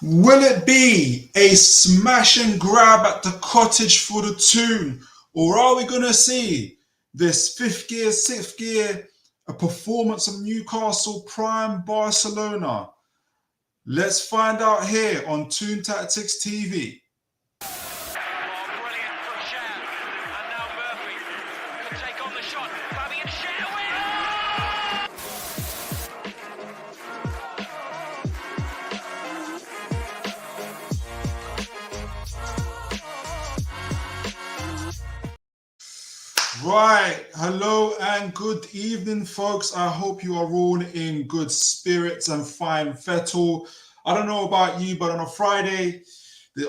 Will it be a smash and grab at the cottage for the tune? Or are we going to see this fifth gear, sixth gear, a performance of Newcastle Prime Barcelona? Let's find out here on Toon Tactics TV. Brilliant from Shea. And now Murphy could take on the shot. Fabian Shea Right, hello and good evening, folks. I hope you are all in good spirits and fine fettle. I don't know about you, but on a Friday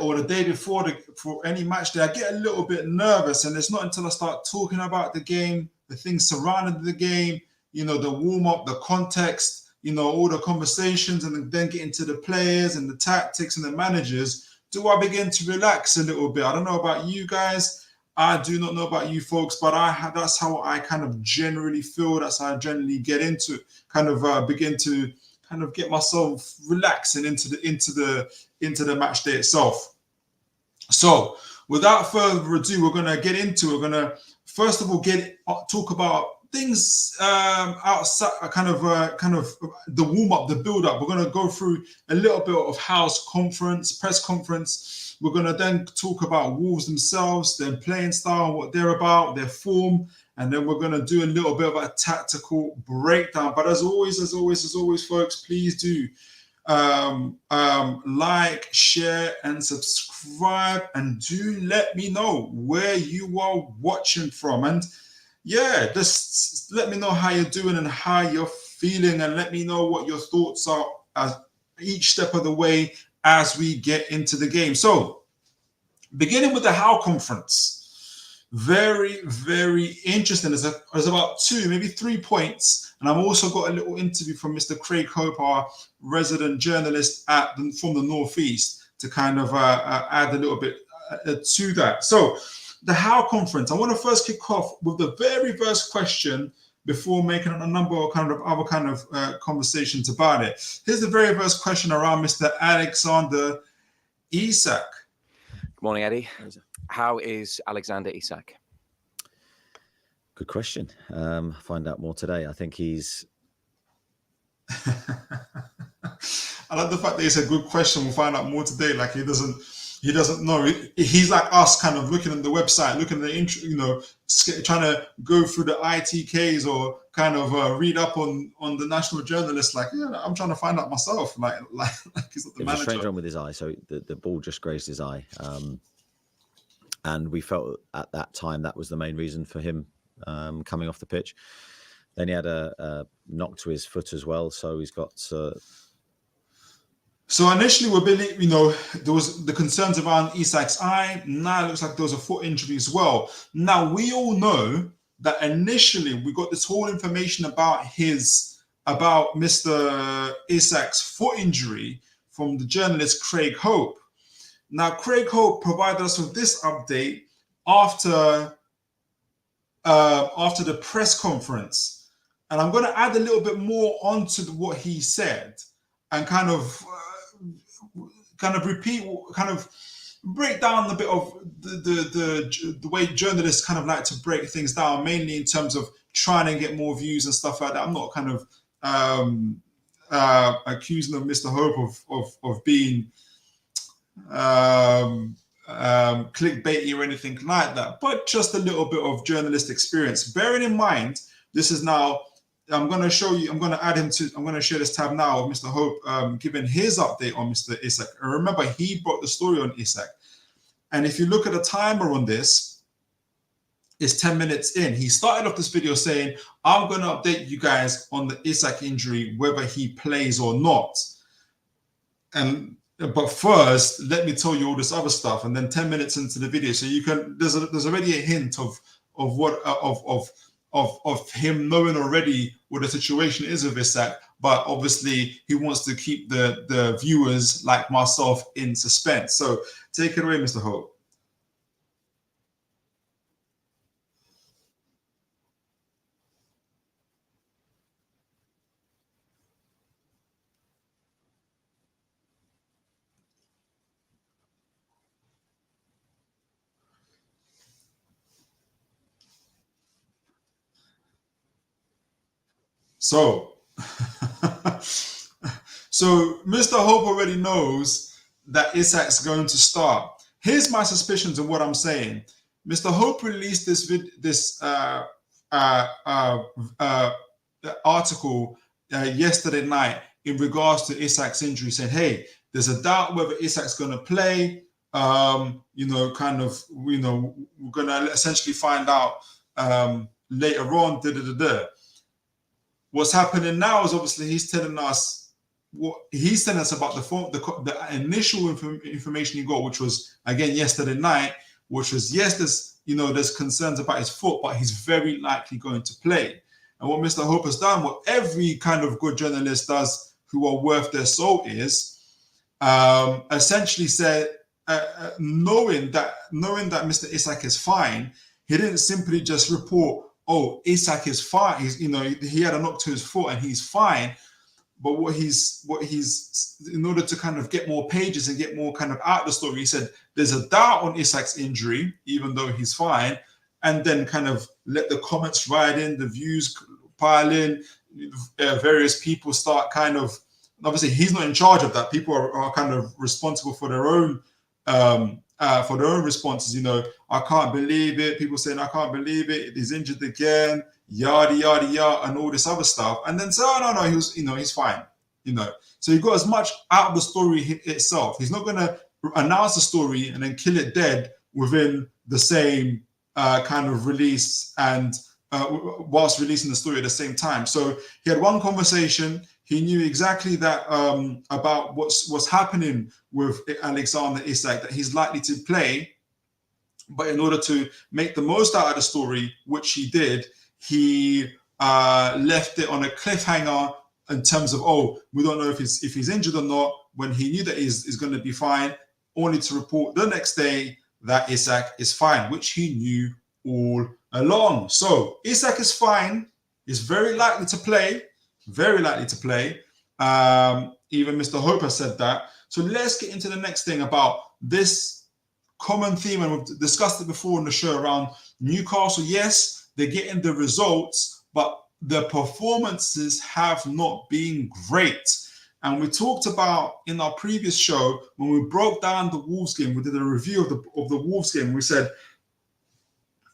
or the day before for any match day, I get a little bit nervous, and it's not until I start talking about the game, the things surrounding the game, you know, the warm up, the context, you know, all the conversations, and then get into the players and the tactics and the managers. Do I begin to relax a little bit? I don't know about you guys. I do not know about you folks, but that's how I kind of generally feel. That's how I generally get into, kind of begin to kind of get myself relaxing into the match day itself. So without further ado, we're gonna get into. We're gonna first of all talk about things outside, kind of the warm up, the build up. We're gonna go through a little bit of Howe's press conference. We're gonna then talk about Wolves themselves, their playing style, what they're about, their form, and then we're gonna do a little bit of a tactical breakdown. But as always, folks, please do like, share, and subscribe, and do let me know where you are watching from. And yeah, just let me know how you're doing and how you're feeling, and let me know what your thoughts are as each step of the way as we get into the game. So, beginning with the Howe conference, very, very interesting. There's about 2, maybe 3 points, and I've also got a little interview from Mr. Craig Hope, our resident journalist from the Northeast, to kind of add a little bit to that. So, the Howe conference. I want to first kick off with the very first question before making a number of other conversations about it. Here's the very first question around Mr. Alexander Isak. Good morning, Eddie. How is Alexander Isak? Good question. Find out more today. I think he's... I like the fact that it's a good question. We'll find out more today. Like he doesn't know. He's like us, kind of looking at the website, looking at the intro, you know, trying to go through the ITKs or kind of read up on the national journalists. Like, yeah, I'm trying to find out myself. Like he's not the manager. A strange one with his eye. So the ball just grazed his eye, and we felt at that time that was the main reason for him coming off the pitch. Then he had a knock to his foot as well, so he's got. So initially, you know, there was the concerns around Isak's eye. Now it looks like there was a foot injury as well. Now we all know that initially we got this whole information about Mr. Isak's foot injury from the journalist Craig Hope. Now Craig Hope provided us with this update after the press conference, and I'm going to add a little bit more onto what he said and kind of repeat, kind of break down a bit of the way journalists kind of like to break things down, mainly in terms of trying to get more views and stuff like that. I'm not kind of accusing of Mr. Hope of being clickbaity or anything like that, but just a little bit of journalist experience. Bearing in mind, this is now. I'm going to share this tab now of Mr. Hope giving his update on Mr. Isak. And remember, he brought the story on Isak. And if you look at the timer on this, it's 10 minutes in. He started off this video saying, I'm going to update you guys on the Isak injury, whether he plays or not. But first, let me tell you all this other stuff. And then 10 minutes into the video, so you can, there's already a hint of him knowing already what the situation is with Isak, but obviously he wants to keep the viewers like myself in suspense. So take it away, Mr. Hope. So, so Mr. Hope already knows that Isak's going to start. Here's my suspicions of what I'm saying. Mr. Hope released this article yesterday night in regards to Isak's injury, saying, "Hey, there's a doubt whether Isak's going to play. We're going to essentially find out later on." What's happening now is obviously he's telling us about the initial information he got, which was again yesterday night, which was there's concerns about his foot, but he's very likely going to play. And what Mr. Hope has done, what every kind of good journalist does who are worth their salt, is essentially said, knowing that Mr. Isak is fine, he didn't simply just report, "Oh, Isak is fine. He had a knock to his foot and he's fine." But what he's in order to kind of get more pages and get more kind of out of the story, he said there's a doubt on Isak's injury, even though he's fine, and then kind of let the comments ride in, the views pile in, various people start kind of, obviously he's not in charge of that. People are kind of responsible for their own responses. I can't believe it. People saying, "I can't believe it. He's injured again." Yada yada yada, and all this other stuff. And then say, "Oh no, he's fine." So he got as much out of the story itself. He's not going to announce the story and then kill it dead within the same kind of release and whilst releasing the story at the same time. So he had one conversation. He knew exactly that about what's happening with Alexander Isak, that he's likely to play. But in order to make the most out of the story, which he did, he left it on a cliffhanger in terms of, we don't know if he's injured or not, when he knew that he's going to be fine, only to report the next day that Isak is fine, which he knew all along. So Isak is fine. He's very likely to play. Very likely to play. Even Mr. Hope has said that. So let's get into the next thing about this common theme, and we've discussed it before in the show around Newcastle. Yes, they're getting the results, but the performances have not been great. And we talked about in our previous show, when we broke down the Wolves game, we did a review of the Wolves game. We said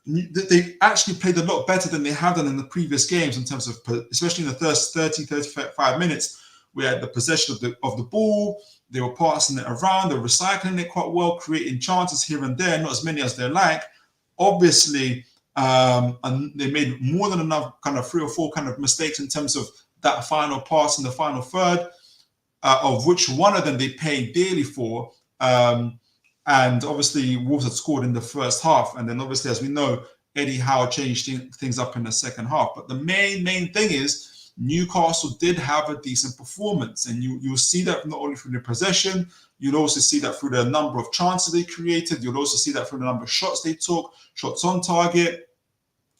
they actually played a lot better than they have done in the previous games in terms of, especially in the first 35 minutes. We had the possession of the ball. They were passing it around. They were recycling it quite well, creating chances here and there, not as many as they like. Obviously, and they made more than enough kind of 3 or 4 kind of mistakes in terms of that final pass in the final third, of which one of them they paid dearly for. And obviously, Wolves had scored in the first half. And then obviously, as we know, Eddie Howe changed things up in the second half. But the main thing is Newcastle did have a decent performance. And you'll see that not only through the possession, you'll also see that through the number of chances they created. You'll also see that through the number of shots they took, shots on target,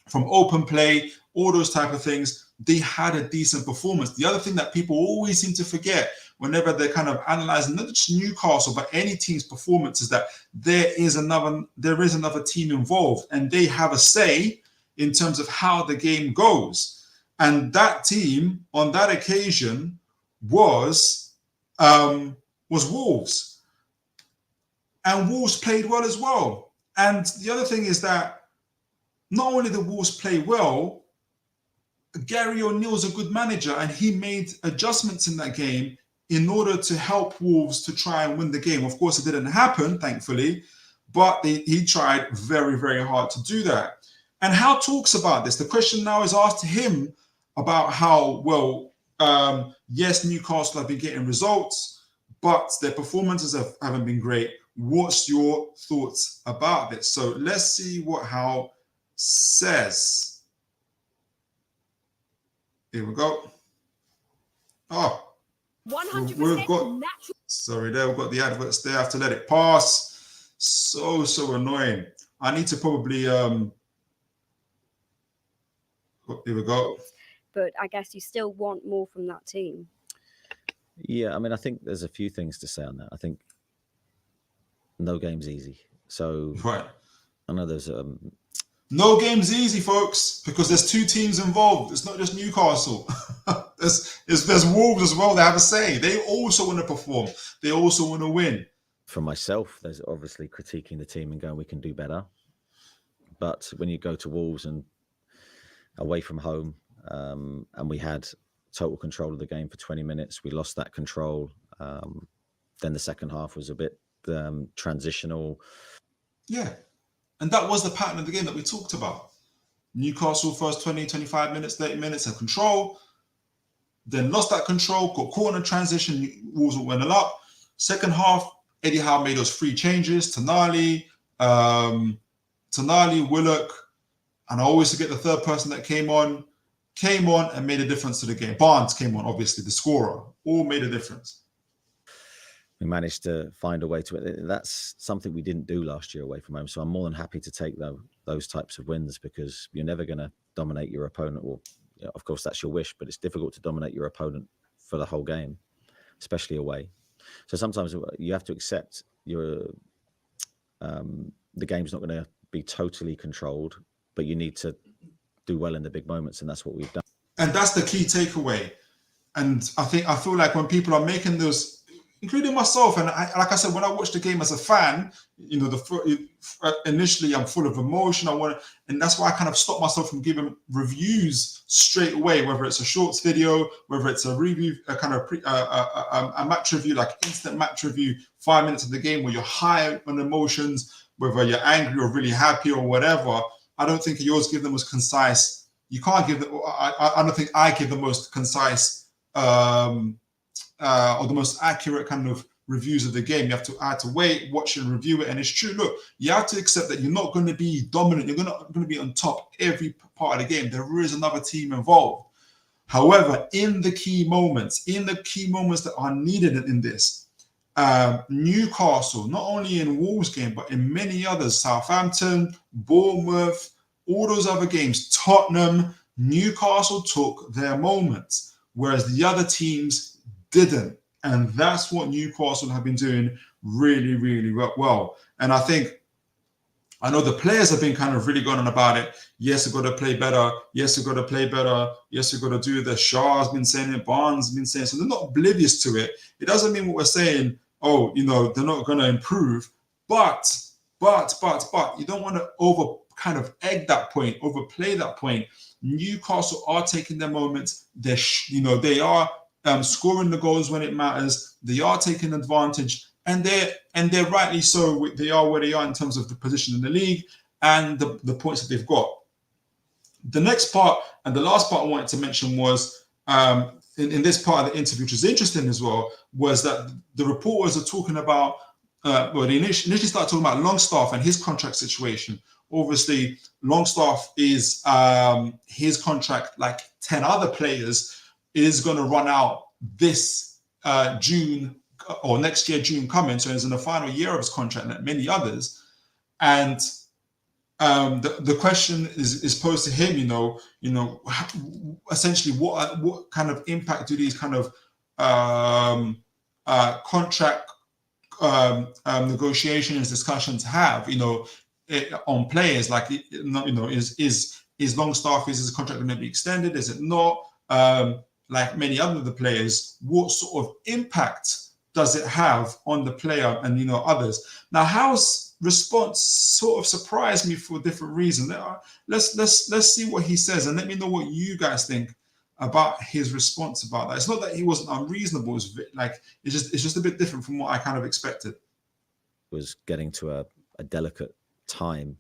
from open play, all those type of things. They had a decent performance. The other thing that people always seem to forget whenever they're kind of analyzing not just Newcastle, but any team's performance, is that there is another team involved, and they have a say in terms of how the game goes. And that team on that occasion was Wolves. And Wolves played well as well. And the other thing is that not only did Wolves play well, Gary O'Neill's a good manager, and he made adjustments in that game in order to help Wolves to try and win the game. Of course, it didn't happen, thankfully, but he tried very, very hard to do that. And Howe talks about this. The question now is asked to him about how, yes, Newcastle have been getting results, but their performances haven't been great. What's your thoughts about this? So let's see what Howe says. Here we go. 100% we've got natural. Sorry, we've got the adverts there. I have to let it pass. So annoying. I need to probably here we go. But I guess you still want more from that team. Yeah, I mean, I think there's a few things to say on that. I think no game's easy. So right. I know there's No game's easy, folks, because there's two teams involved. It's not just Newcastle. there's Wolves as well. They have a say. They also want to perform. They also want to win. For myself, there's obviously critiquing the team and going, we can do better. But when you go to Wolves and away from home, and we had total control of the game for 20 minutes, we lost that control. Then the second half was a bit transitional. Yeah. And that was the pattern of the game that we talked about. Newcastle first 20, 25 minutes, 30 minutes had control, then lost that control, got caught in a transition, Wolves went up. Second half, Eddie Howe made those 3 changes, Tonali, Willock, and I always forget the third person that came on and made a difference to the game. Barnes came on, obviously, the scorer, all made a difference. We managed to find a way to it. That's something we didn't do last year away from home. So I'm more than happy to take those types of wins, because you're never going to dominate your opponent. Well, of course, that's your wish, but it's difficult to dominate your opponent for the whole game, especially away. So sometimes you have to accept the game's not going to be totally controlled, but you need to do well in the big moments, and that's what we've done. And that's the key takeaway. And I feel like when people are making those, including myself, and like I said, when I watch the game as a fan, initially I'm full of emotion. And that's why I kind of stop myself from giving reviews straight away, whether it's a shorts video, whether it's a review, a match review, like instant match review, 5 minutes of the game where you're high on emotions, whether you're angry or really happy or whatever. I don't think you always give them as concise. You can't give them. I don't think I give the most concise or the most accurate kind of reviews of the game. I had to wait, watch and review it. And it's true. Look, you have to accept that you're not going to be dominant. You're not going to be on top every part of the game. There is another team involved. However, in the key moments that are needed in this, Newcastle, not only in Wolves game, but in many others, Southampton, Bournemouth, all those other games, Tottenham, Newcastle took their moments, whereas the other teams didn't. And that's what Newcastle have been doing really, really well. And I know the players have been kind of really going on about it. Yes, we've got to play better. Yes, we've got to play better. Yes, we've got to do this. Shaw's been saying it. Barnes has been saying it. So they're not oblivious to it. It doesn't mean what we're saying, oh, they're not going to improve. But you don't want to egg that point, overplay that point. Newcastle are taking their moments. They are scoring the goals when it matters. They are taking advantage, and they're rightly so. They are where they are in terms of the position in the league and the points that they've got. The next part and the last part I wanted to mention was in this part of the interview, which is interesting as well, was that the reporters are talking about. They initially started talking about Longstaff and his contract situation. Obviously, Longstaff is his contract, like 10 other players, is going to run out this June or next year, June coming. So he's in the final year of his contract, like many others. And the question is posed to him, essentially what kind of impact do these kind of contract negotiations, discussions have, on players? Like, is Longstaff, is his contract going to be extended? Is it not? Like many other players, what sort of impact does it have on the player and others? Now, Howe's response sort of surprised me for different reasons. Let's see what he says, and let me know what you guys think about his response about that. It's not that he wasn't unreasonable. It's just a bit different from what I kind of expected. Was getting to a delicate time.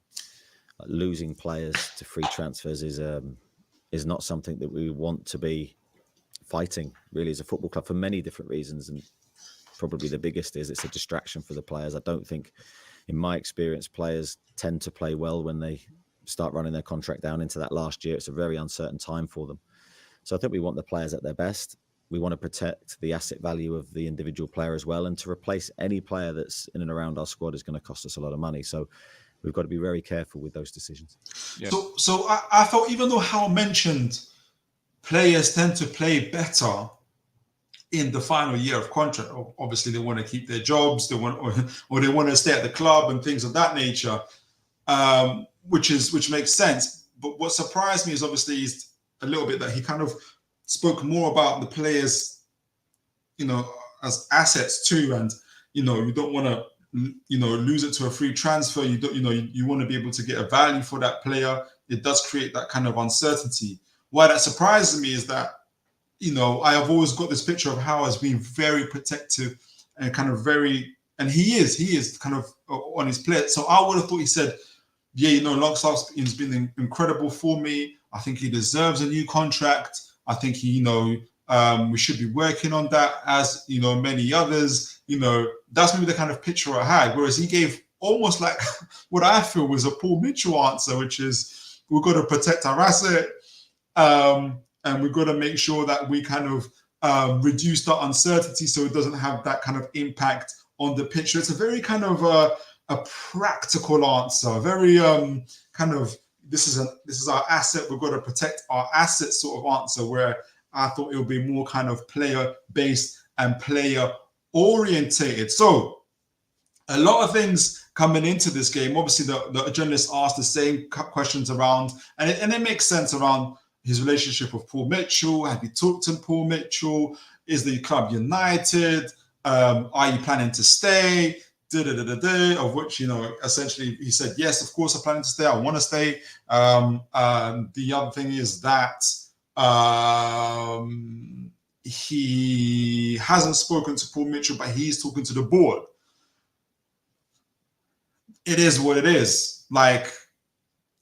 Losing players to free transfers is not something that we want to be fighting, really, as a football club, for many different reasons. And probably the biggest is it's a distraction for the players. I don't think, in my experience, players tend to play well when they start running their contract down into that last year. It's a very uncertain time for them. So I think we want the players at their best. We want to protect the asset value of the individual player as well. And to replace any player that's in and around our squad is going to cost us a lot of money. So we've got to be very careful with those decisions. Yeah. So I thought, even though Howe mentioned players tend to play better in the final year of contract, obviously they want to keep their jobs, or they want to stay at the club and things of that nature. which makes sense. But what surprised me is obviously is a little bit that he kind of spoke more about the players, as assets too, and you don't want to lose it to a free transfer. You don't, you want to be able to get a value for that player. It does create that kind of uncertainty. Why that surprises me is that I have always got this picture of Howe as being very protective and kind of and he is kind of on his plate. So I would have thought he said, yeah, Longstaff has been incredible for me. I think he deserves a new contract. I think we should be working on that as, many others. That's maybe the kind of picture I had. Whereas he gave almost like what I feel was a Paul Mitchell answer, which is we've got to protect our asset. And we've got to make sure that we kind of reduce the uncertainty so it doesn't have that kind of impact on the pitch. So it's a very kind of a practical answer, very kind of this is our asset. We've got to protect our asset sort of answer, where I thought it would be more kind of player based and player orientated. So a lot of things coming into this game. Obviously, the journalists asked the same questions around, and it makes sense around his relationship with Paul Mitchell. Have you talked to Paul Mitchell? Is the club united? Are you planning to stay? Of which, essentially he said, yes, of course I'm planning to stay. I want to stay. The other thing is that he hasn't spoken to Paul Mitchell, but he's talking to the board. It is what it is. Like,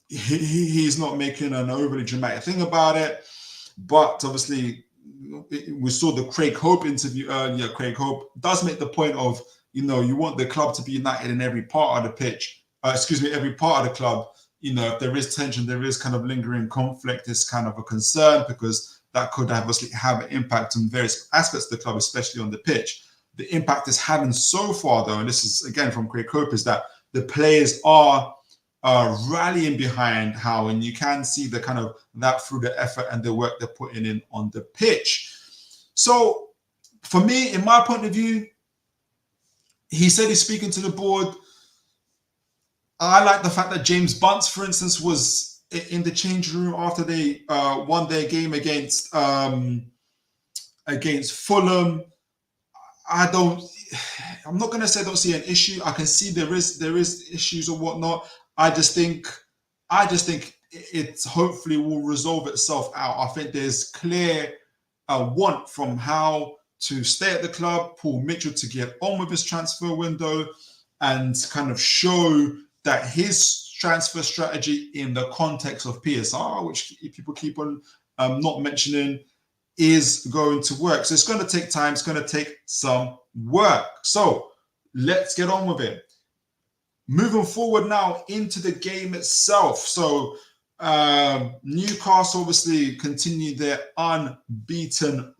he's not making an overly dramatic thing about it. But obviously, we saw the Craig Hope interview earlier. Craig Hope does make the point of, you want the club to be united in every part of the pitch. Every part of the club. If there is tension, there is kind of lingering conflict, it's kind of a concern, because that could obviously have an impact on various aspects of the club, especially on the pitch. The impact it's having so far, though, and this is again from Craig Hope, is that the players are rallying behind Howe, and you can see the kind of that through the effort and the work they're putting in on the pitch. So for me, in my point of view, he said he's speaking to the board. I like the fact that James Bunce, for instance, was in the changing room after they won their game against Fulham. I'm not going to say I don't see an issue. I can see there is issues or whatnot. I just think it hopefully will resolve itself out. I think there's clear want from Howe to stay at the club, Paul Mitchell to get on with his transfer window and kind of show that his transfer strategy in the context of PSR, which people keep on not mentioning, is going to work. So it's going to take time. It's going to take some work. So let's get on with it. Moving forward now into the game itself. So Newcastle obviously continue their unbeaten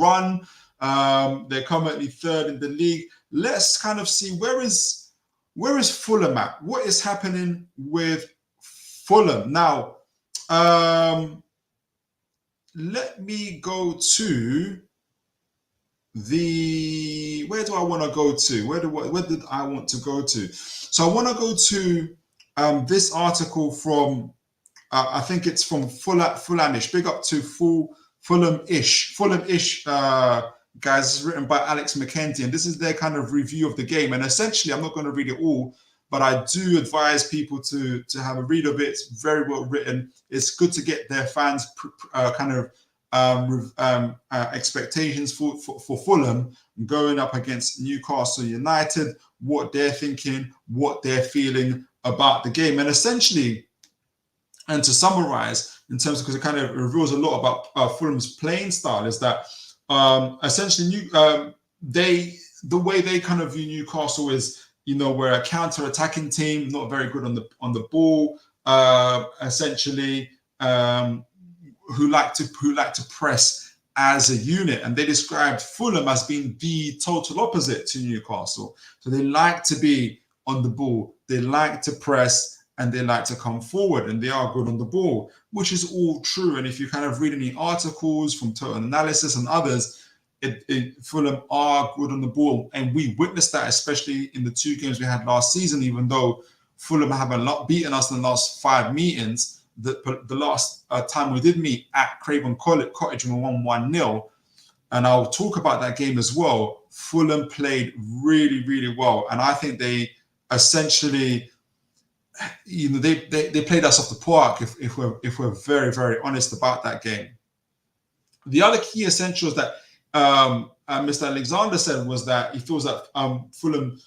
run. They're currently third in the league. Let's kind of see where is Fulham at? What is happening with Fulham? Now, let me go to where do I want to go to? Where did I want to go to? So I want to go to this article from, I think it's from Fulhamish. Big up to Fulhamish, guys. This is written by Alex McKenzie, and this is their kind of review of the game. And essentially, I'm not going to read it all, but I do advise people to have a read of it. It's very well written. It's good to get their fans expectations for Fulham going up against Newcastle United, what they're thinking, what they're feeling about the game. And essentially, and to summarize, in terms of, because it kind of reveals a lot about Fulham's playing style, is that essentially the way they kind of view Newcastle is, we're a counter-attacking team, not very good on the ball, essentially, who like to press as a unit. And they described Fulham as being the total opposite to Newcastle. So they like to be on the ball, they like to press, and they like to come forward, and they are good on the ball, which is all true. And if you kind of read any articles from Total Analysis and others, Fulham are good on the ball. And we witnessed that, especially in the two games we had last season, even though Fulham haven't beaten us in the last 5 meetings. The last time we did meet at Craven Cottage, we won 1-0. And I'll talk about that game as well. Fulham played really, really well. And I think they essentially, they played us off the park if we're very, very honest about that game. The other key essentials that Mr. Alexander said was that he feels that Fulham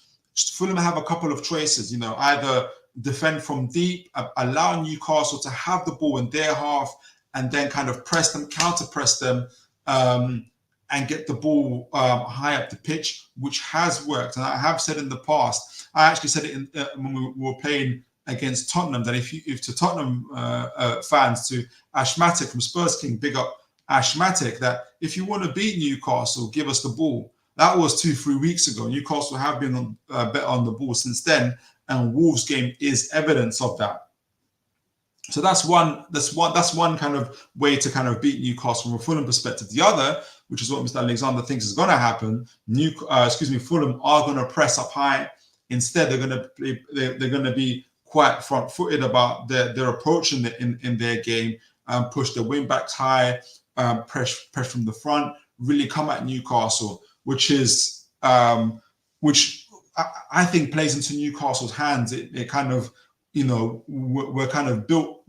have a couple of choices, either defend from deep, allow Newcastle to have the ball in their half, and then kind of press them, counter press them, and get the ball high up the pitch, which has worked. And I have said in the past, I actually said it when we were playing against Tottenham, that if to Tottenham fans, to Ash Matic from Spurs King, big up Ash Matic, that if you want to beat Newcastle, give us the ball. That was 2-3 weeks ago. Newcastle have been better on the ball since then, and Wolves game is evidence of that. So that's one kind of way to kind of beat Newcastle from a Fulham perspective. The other, which is what Mr. Alexander thinks is going to happen, Fulham are going to press up high. Instead, they're going to be quite front-footed about their approach in their game, push the wing backs high, press from the front, really come at Newcastle, which I think plays into Newcastle's hands. It kind of, we're kind of built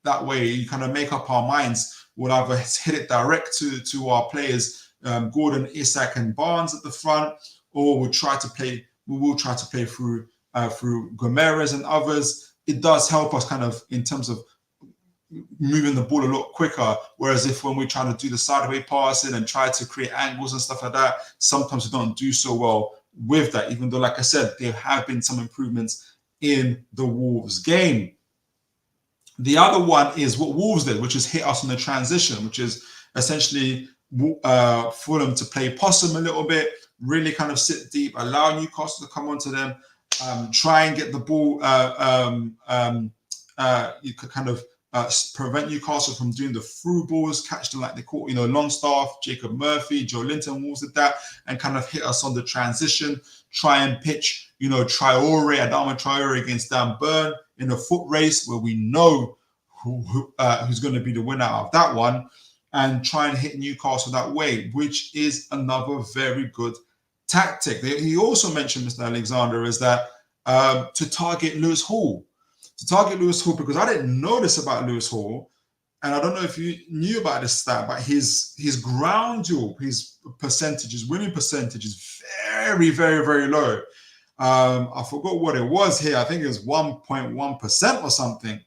that way. You kind of make up our minds. We'll either hit it direct to our players, Gordon, Isak, and Barnes at the front, or we will try to play through Gomeres and others. It does help us kind of in terms of moving the ball a lot quicker. Whereas when we're trying to do the sideways passing and try to create angles and stuff like that, sometimes we don't do so well with that, even though, like I said, there have been some improvements in the Wolves game. The other one is what Wolves did, which is hit us on the transition, which is essentially Fulham to play possum a little bit, really kind of sit deep, allow Newcastle to come onto them, try and get the ball, you could kind of prevent Newcastle from doing the through balls, catch them like they caught, Longstaff, Jacob Murphy, Joelinton Wolves did that, and kind of hit us on the transition, try and pitch, Adama Traore against Dan Burn in a foot race where we know who's going to be the winner of that one, and try and hit Newcastle that way, which is another very good tactic. He also mentioned, Mr. Alexander, is that to target Lewis Hall. Because I didn't know this about Lewis Hall, and I don't know if you knew about this stat, but his ground duel, his winning percentage is very, very, very low. I forgot what it was here. I think it was 1.1% or something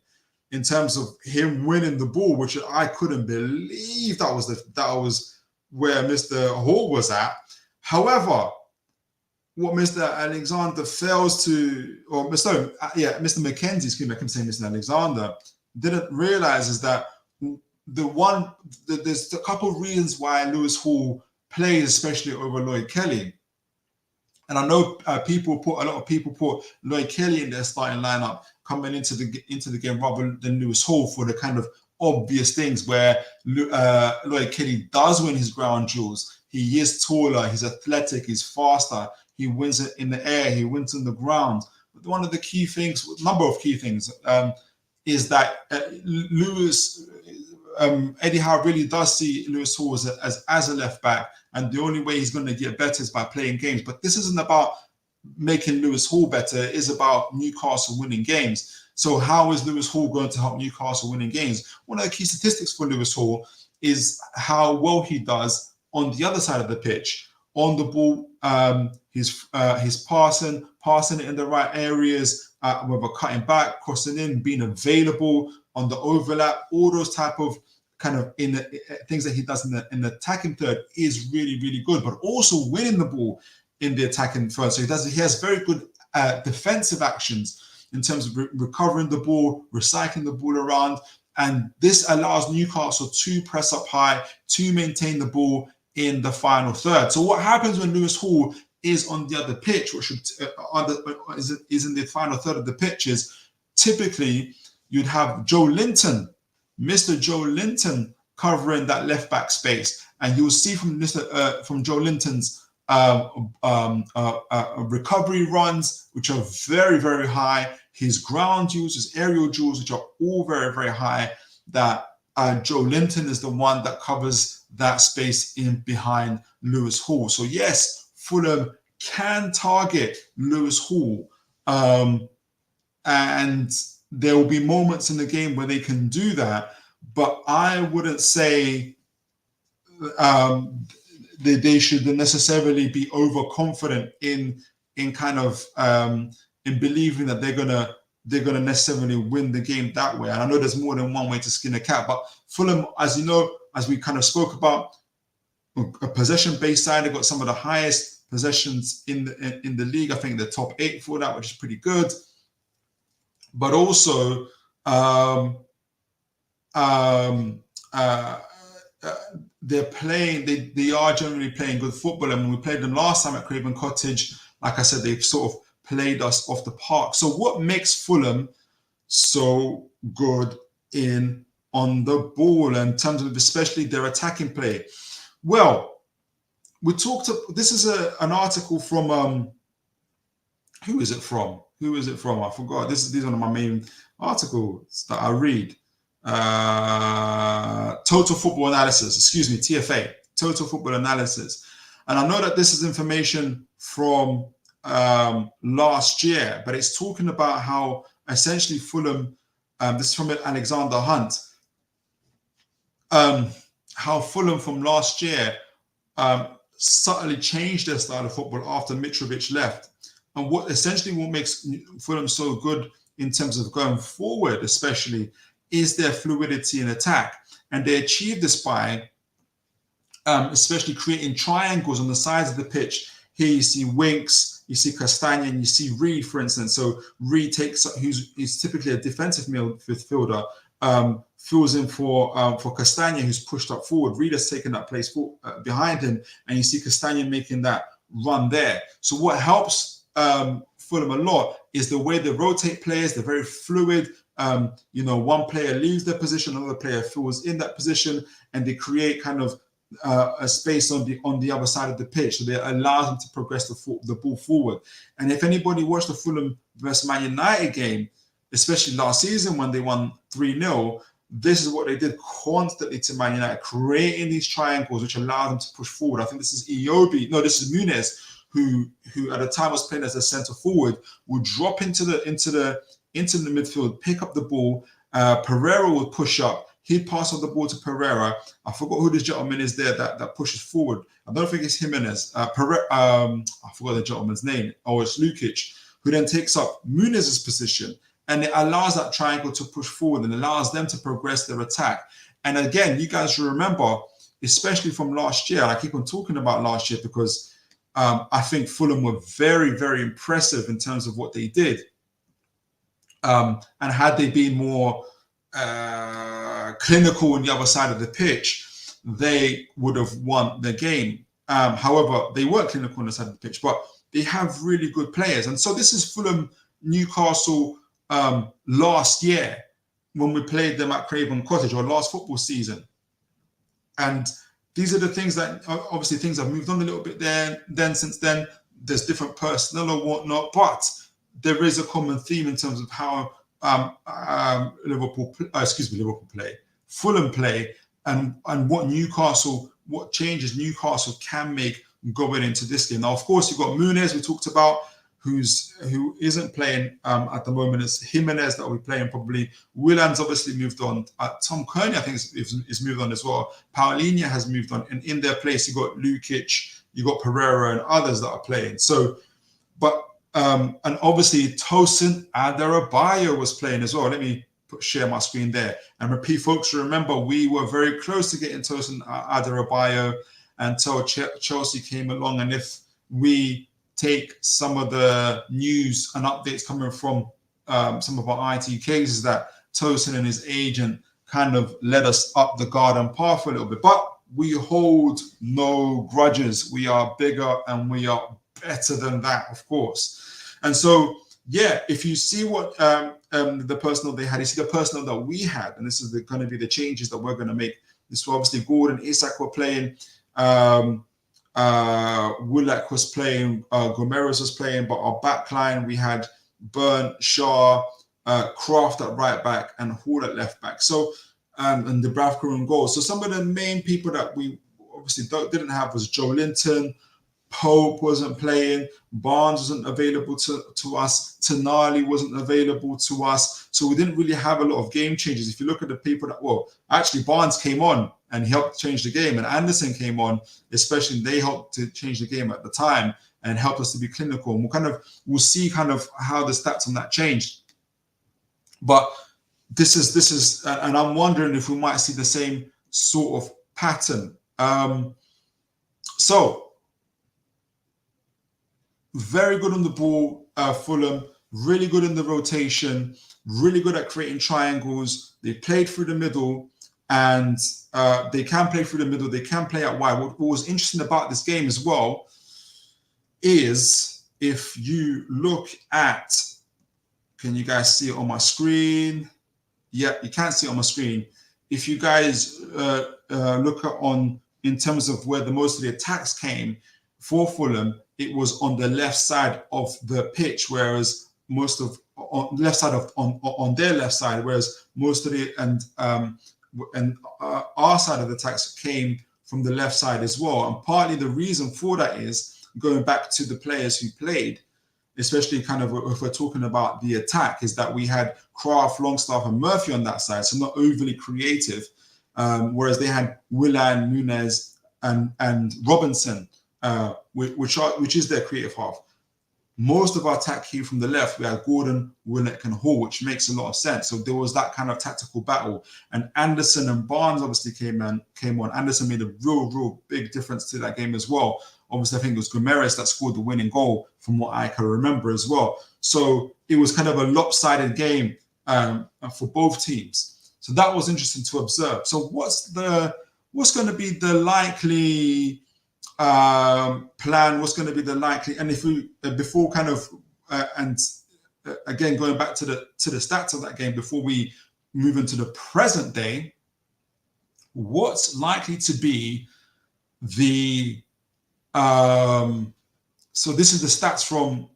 in terms of him winning the ball, which I couldn't believe that was where Mr. Hall was at. However, what Mr. Alexander fails to, Mr. McKenzie, excuse me, I keep saying Mr. Alexander, didn't realize is that there's a couple of reasons why Lewis Hall plays, especially over Lloyd Kelly. And I know a lot of people put Lloyd Kelly in their starting lineup coming into the game rather than Lewis Hall for the kind of obvious things where Lloyd Kelly does win his ground duels. He is taller, he's athletic, he's faster. He wins it in the air. He wins on the ground. But one of the key things, number of key things, is that Eddie Howe really does see Lewis Hall as a left back, and the only way he's going to get better is by playing games. But this isn't about making Lewis Hall better. It is about Newcastle winning games. So how is Lewis Hall going to help Newcastle winning games? One of the key statistics for Lewis Hall is how well he does on the other side of the pitch. On the ball, he's passing it in the right areas, whether cutting back, crossing in, being available on the overlap, all those type of kind of things that he does in the attacking third is really, really good, but also winning the ball in the attacking third. So he has very good defensive actions in terms of recovering the ball, recycling the ball around, and this allows Newcastle to press up high, to maintain the ball in the final third. So what happens when Lewis Hall is on the other pitch, which is in the final third of the pitch, is typically you'd have Joelinton, Mr. Joelinton, covering that left back space, and you'll see from Joelinton's recovery runs, which are very, very high. His ground duels, his aerial duels, which are all very, very high. That Joelinton is the one that covers that space in behind Lewis Hall. So yes, Fulham can target Lewis Hall, and there will be moments in the game where they can do that. But I wouldn't say they should necessarily be overconfident in kind of in believing that they're gonna necessarily win the game that way. And I know there's more than one way to skin a cat, but Fulham, as you know, as we kind of spoke about, a possession-based side, they've got some of the highest possessions in the league. I think the top 8 for that, which is pretty good. But also, they're playing. They are generally playing good football. And when we played them last time at Craven Cottage, like I said, they've sort of played us off the park. So what makes Fulham so good on the ball in terms of especially their attacking play? Well, we talked. This is an article from who is it from? I forgot. This is one of my main articles that I read. Total Football Analysis. Excuse me, TFA. Total Football Analysis. And I know that this is information from last year, but it's talking about how essentially Fulham. This is from Alexander Hunt. How Fulham from last year subtly changed their style of football after Mitrovic left, and what makes Fulham so good in terms of going forward, especially, is their fluidity in attack, and they achieved this by especially creating triangles on the sides of the pitch. Here you see Winks, you see Castagna, and you see Reed, for instance. So Reed he's typically a defensive midfielder. Fills in for Castagna, who's pushed up forward. Reed has taken that place behind him, and you see Castagna making that run there. So what helps Fulham a lot is the way they rotate players. They're very fluid. One player leaves their position, another player fills in that position, and they create kind of a space on the other side of the pitch. So they allow them to progress the ball forward. And if anybody watched the Fulham versus Man United game, especially last season when they won 3-0, this is what they did constantly to Man United, creating these triangles which allow them to push forward. I think this is this is Muniz, who at the time was playing as a centre forward, would drop into the midfield, pick up the ball. Pereira would push up. He'd pass on the ball to Pereira. I forgot who this gentleman is there that pushes forward. I don't think it's Jimenez. I forgot the gentleman's name. Or it's Lukic, who then takes up Muniz's position. And it allows that triangle to push forward and allows them to progress their attack. And again, you guys should remember, especially from last year, and I keep on talking about last year because I think Fulham were very, very impressive in terms of what they did. And had they been more clinical on the other side of the pitch, they would have won the game. However, they weren't clinical on the side of the pitch, but they have really good players. And so this is Fulham Newcastle last year when we played them at Craven Cottage, or last football season. And these are the things that obviously things have moved on a little bit since then. There's different personnel or whatnot, but there is a common theme in terms of how Fulham play, and what changes Newcastle can make going into this game. Now, of course, you've got Muniz, we talked about, who isn't playing at the moment. It's Jimenez that will be playing probably. Willian's obviously moved on. Tom Kearney, I think, is moved on as well. Paulinho has moved on. And in their place, you got Lukic, you got Pereira and others that are playing. So, and obviously Tosin Adarabioyo was playing as well. Let me share my screen there. And repeat, folks, remember, we were very close to getting Tosin Adarabioyo until Chelsea came along. And if we take some of the news and updates coming from some of our IT cases, that Tosin and his agent kind of led us up the garden path a little bit. But we hold no grudges. We are bigger and we are better than that, of course. And so, yeah, if you see what the personnel they had, you see the personnel that we had, and this is going to be the changes that we're going to make. This was obviously Gordon, Isak were playing. Willock was playing, Gomeres was playing, but our back line, we had Burnt, Shaw, Kraft at right back, and Hall at left back. So, and the Bravka in goal. So some of the main people that we obviously didn't have was Joelinton. Pope wasn't playing. Barnes wasn't available to us. Tonali wasn't available to us. So we didn't really have a lot of game changes. If you look at the people that, well, actually Barnes came on and helped change the game, and Anderson came on, especially they helped to change the game at the time and helped us to be clinical. And we'll see kind of how the stats on that changed. But this is, and I'm wondering if we might see the same sort of pattern. So very good on the ball, Fulham. Really good in the rotation. Really good at creating triangles. They played through the middle, and they can play through the middle. They can play out wide. What was interesting about this game as well is if you look at, can you guys see it on my screen? Yeah, you can see it on my screen. If you guys look at in terms of where most of the attacks came for Fulham, it was on the left side of the pitch, whereas most of on their left side, whereas most of the our side of the attacks came from the left side as well. And partly the reason for that is going back to the players who played, especially kind of if we're talking about the attack, is that we had Kraft, Longstaff, and Murphy on that side, so not overly creative, whereas they had Willan, Nunes, and Robinson, which is their creative half. Most of our attack came from the left. We had Gordon, Willock, and Hall, which makes a lot of sense. So there was that kind of tactical battle. And Anderson and Barnes obviously came on. Anderson made a real big difference to that game as well. Obviously, I think it was Gomeres that scored the winning goal from what I can remember as well. So it was kind of a lopsided game for both teams. So that was interesting to observe. So what's going to be the likely plan? What's going to be the likely? And if we before kind of again going back to the stats of that game before we move into the present day, what's likely to be the so this is the stats from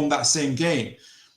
that same game,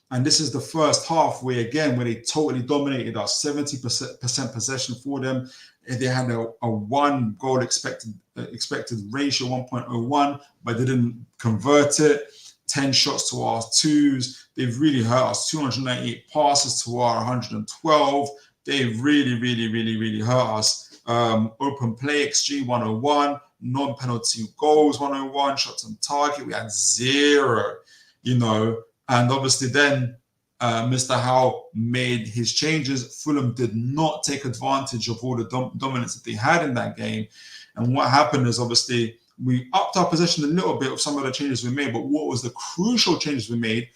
and this is the first half where they totally dominated us. 70% possession for them. They had a 1 goal expected ratio, 1.01, but they didn't convert it. 10 shots to our 2s. They've really hurt us. 298 passes to our 112. They've really hurt us. Open play XG 101, non-penalty goals 101, shots on target we had 0, and obviously then Mr. Howe made his changes. Fulham did not take advantage of all the dominance that they had in that game. And what happened is obviously we upped our possession a little bit of some of the changes we made, but what was the crucial changes we made,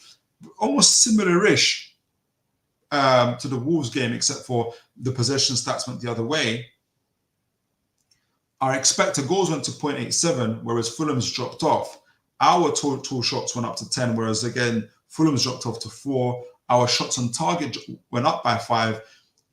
almost similar-ish to the Wolves game, except for the possession stats went the other way. Our expected goals went to 0.87, whereas Fulham's dropped off. Our total shots went up to 10, whereas again, Fulham's dropped off to 4. Our shots on target went up by 5.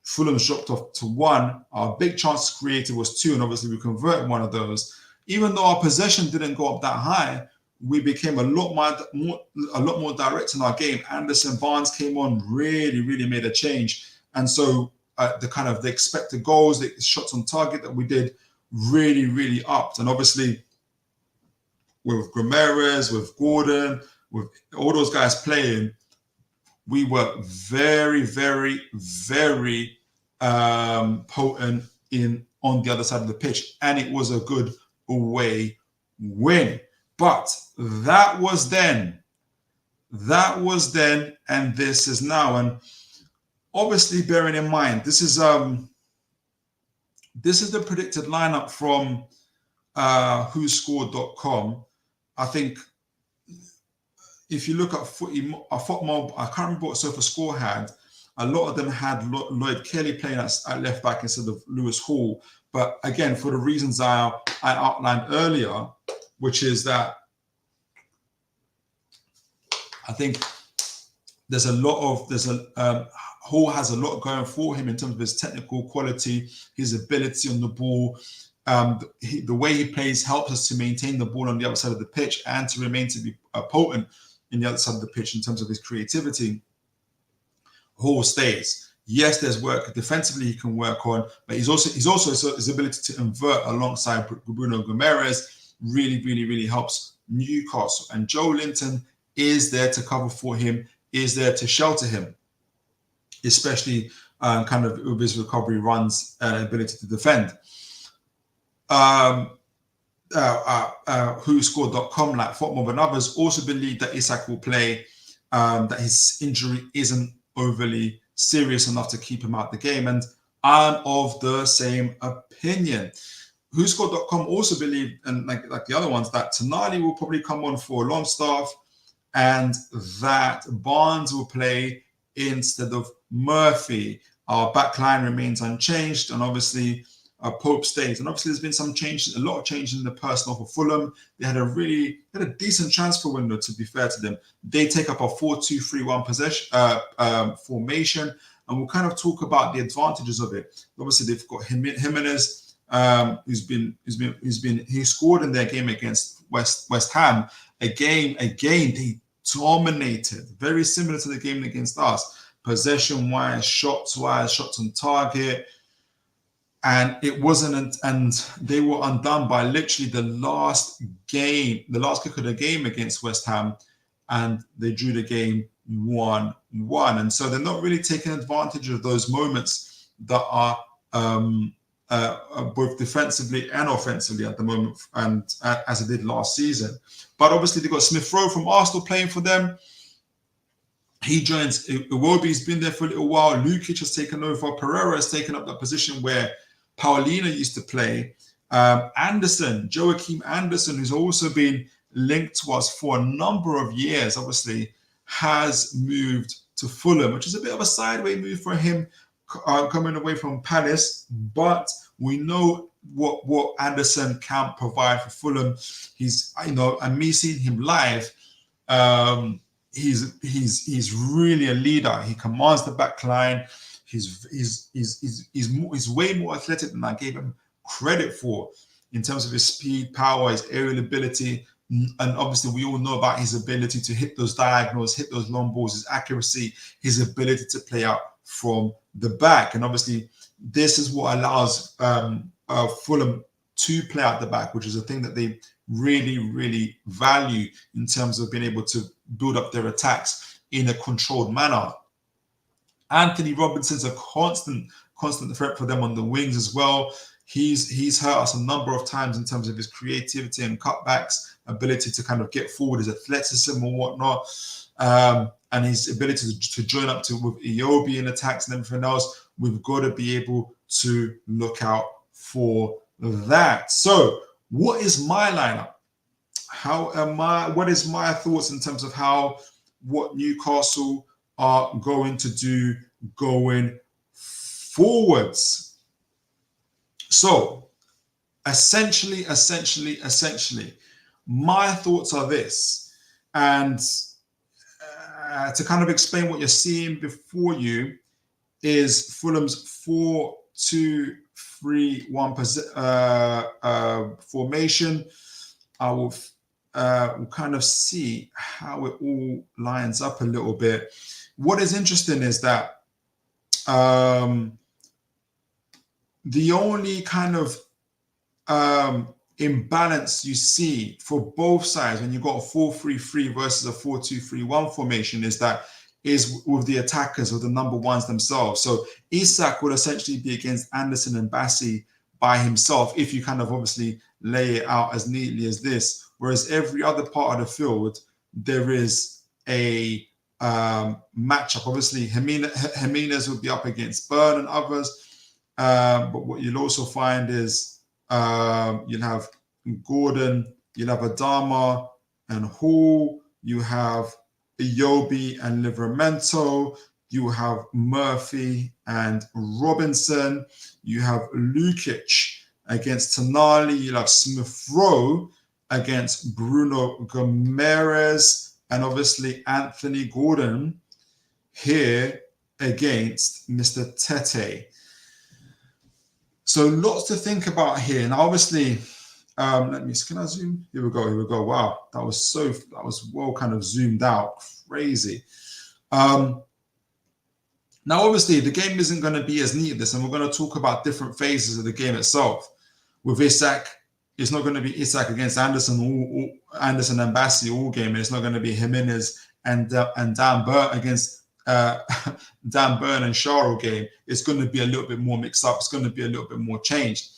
Fulham's dropped off to 1. Our big chances created was 2, and obviously we converted one of those. Even though our possession didn't go up that high, we became a lot more direct in our game. Anderson, Barnes came on, really made a change, and so the expected goals, the shots on target that we did, really upped. And obviously with Gomeres, with Gordon, with all those guys playing, we were very potent on the other side of the pitch, and it was a good away win. But that was then, and this is now. And obviously, bearing in mind, this is the predicted lineup from whoscored.com. I think if you look at FotMob, I can't remember what Sofa Score had. A lot of them had Lloyd Kelly playing at left back instead of Lewis Hall. But again, for the reasons I outlined earlier, which is that I think Hall has a lot going for him in terms of his technical quality, his ability on the ball. the way he plays helps us to maintain the ball on the other side of the pitch and to remain to be potent in the other side of the pitch in terms of his creativity. Hall stays. Yes, there's work defensively he can work on, but he's also his ability to invert alongside Bruno Gomes really helps Newcastle. And Joelinton is there to cover for him, is there to shelter him, especially kind of with his recovery runs and ability to defend. WhoScored.com, like Fotmob and others, also believe that Isak will play, that his injury isn't overly serious enough to keep him out the game, and I'm of the same opinion. WhoScored.com also believe, and like the other ones, that Tonali will probably come on for Longstaff and that Barnes will play instead of Murphy. Our back line remains unchanged, and obviously Pope stays. And obviously there's been some change, a lot of change in the personnel for Fulham. They had a decent transfer window, to be fair to them. They take up a 4-2-3-1 possession formation, and we'll kind of talk about the advantages of it. Obviously they've got Jimenez, he scored in their game against West Ham. Again, they dominated, very similar to the game against us. Possession-wise, shots-wise, shots on target. And it wasn't, and they were undone by literally the last kick of the game against West Ham, and they drew the game 1-1. And so they're not really taking advantage of those moments that are both defensively and offensively at the moment, and as it did last season. But obviously they've got Smith Rowe from Arsenal playing for them. He joins. Iwobi's been there for a little while. Lukic has taken over. Pereira has taken up that position where Paulina used to play. Joachim Anderson, who's also been linked to us for a number of years, obviously, has moved to Fulham, which is a bit of a sideways move for him, coming away from Palace. But we know what Anderson can provide for Fulham. He's, and me seeing him live, he's really a leader. He commands the back line. He's way more athletic than I gave him credit for in terms of his speed, power, his aerial ability. And obviously we all know about his ability to hit those diagonals, hit those long balls, his accuracy, his ability to play out from the back. And obviously this is what allows Fulham to play out the back, which is a thing that they really value in terms of being able to build up their attacks in a controlled manner. Anthony Robinson's a constant threat for them on the wings as well. He's hurt us a number of times in terms of his creativity and cutbacks, ability to kind of get forward, his athleticism and whatnot, and his ability to join up with Iwobi in attacks and everything else. We've got to be able to look out for that. So, what is my lineup? What is my thoughts in terms of what Newcastle are going to do going forwards? So, essentially, my thoughts are this, and to kind of explain what you're seeing before you is Fulham's 4-2-3-1 formation. We'll kind of see how it all lines up a little bit. What is interesting is that the only kind of imbalance you see for both sides when you've got a 4-3-3 versus a 4-2-3-1 formation is with the attackers, with the number ones themselves. So Isak would essentially be against Anderson and Bassi by himself if you kind of obviously lay it out as neatly as this. Whereas every other part of the field, there is a matchup. Obviously, Jimenez will be up against Burn and others. But what you'll also find is you'll have Gordon, you'll have Adama and Howe, you have Iwobi and Livramento, you have Murphy and Robinson, you have Lukic against Tonali, you'll have Smith Rowe against Bruno Gomes, and obviously Anthony Gordon here against Mr. Tete. So lots to think about here. And obviously, can I zoom? Here we go. Wow, that was well kind of zoomed out. Crazy. Now, obviously, the game isn't going to be as neat as this, and we're going to talk about different phases of the game itself. With Isak, it's not going to be Isak against Anderson, Anderson and Bassi all game, and it's not going to be Jimenez and Dan Burn against Dan Burn and Shaw all game. It's going to be a little bit more mixed up. It's going to be a little bit more changed.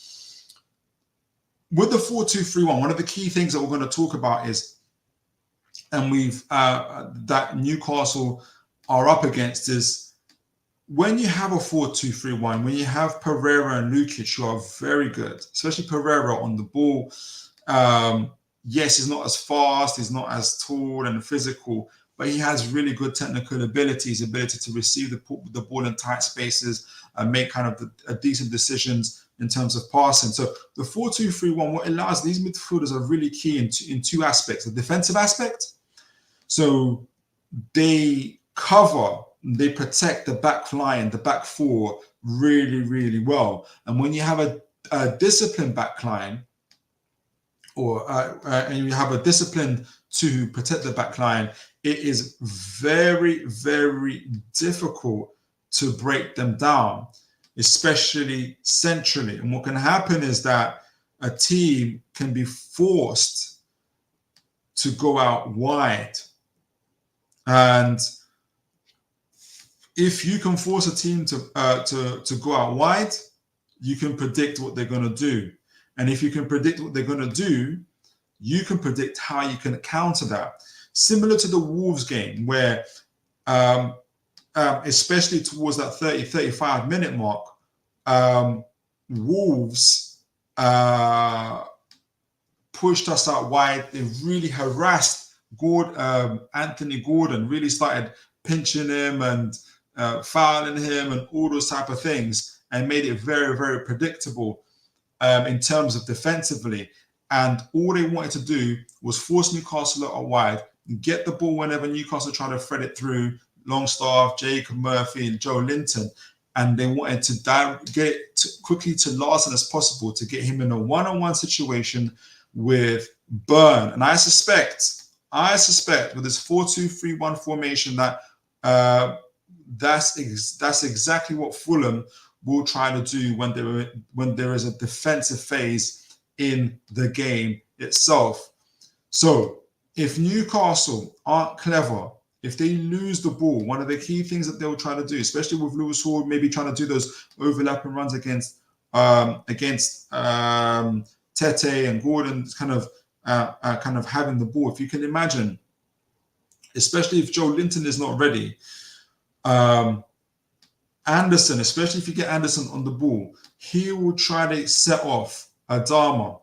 With the 4-2-3-1, one of the key things that we're going to talk about is, and that Newcastle are up against is, when you have a 4-2-3-1, when you have Pereira and Lukic, who are very good, especially Pereira on the ball. Yes, he's not as fast, he's not as tall and physical, but he has really good technical ability, his ability to receive the ball in tight spaces and make kind of decent decisions in terms of passing. So the 4-2-3-1, what allows these midfielders are really key in two aspects. The defensive aspect, so they protect the back line, the back four really, really well. And when you have a disciplined back line, and you have a discipline to protect the back line, it is very, very difficult to break them down, especially centrally. And what can happen is that a team can be forced to go out wide. And if you can force a team to go out wide, you can predict what they're going to do. And if you can predict what they're going to do, you can predict how you can counter that. Similar to the Wolves game, where especially towards that 30-35 minute mark, Wolves pushed us out wide. They really harassed Anthony Gordon, really started pinching him and fouling him and all those type of things, and made it very, very predictable in terms of defensively. And all they wanted to do was force Newcastle out wide, get the ball whenever Newcastle tried to thread it through Longstaff, Jacob Murphy, and Joelinton. And they wanted to get it quickly to Larson as possible to get him in a one-on-one situation with Burn. And I suspect with this 4-2-3-1 formation that that's exactly what Fulham will try to do when there is a defensive phase in the game itself. So if Newcastle aren't clever, if they lose the ball, one of the key things that they'll try to do, especially with Lewis Hall, maybe trying to do those overlapping runs against Tete and Gordon, kind of having the ball. If you can imagine, especially if Joelinton is not ready, Anderson, especially if you get Anderson on the ball, he will try to set off Adama.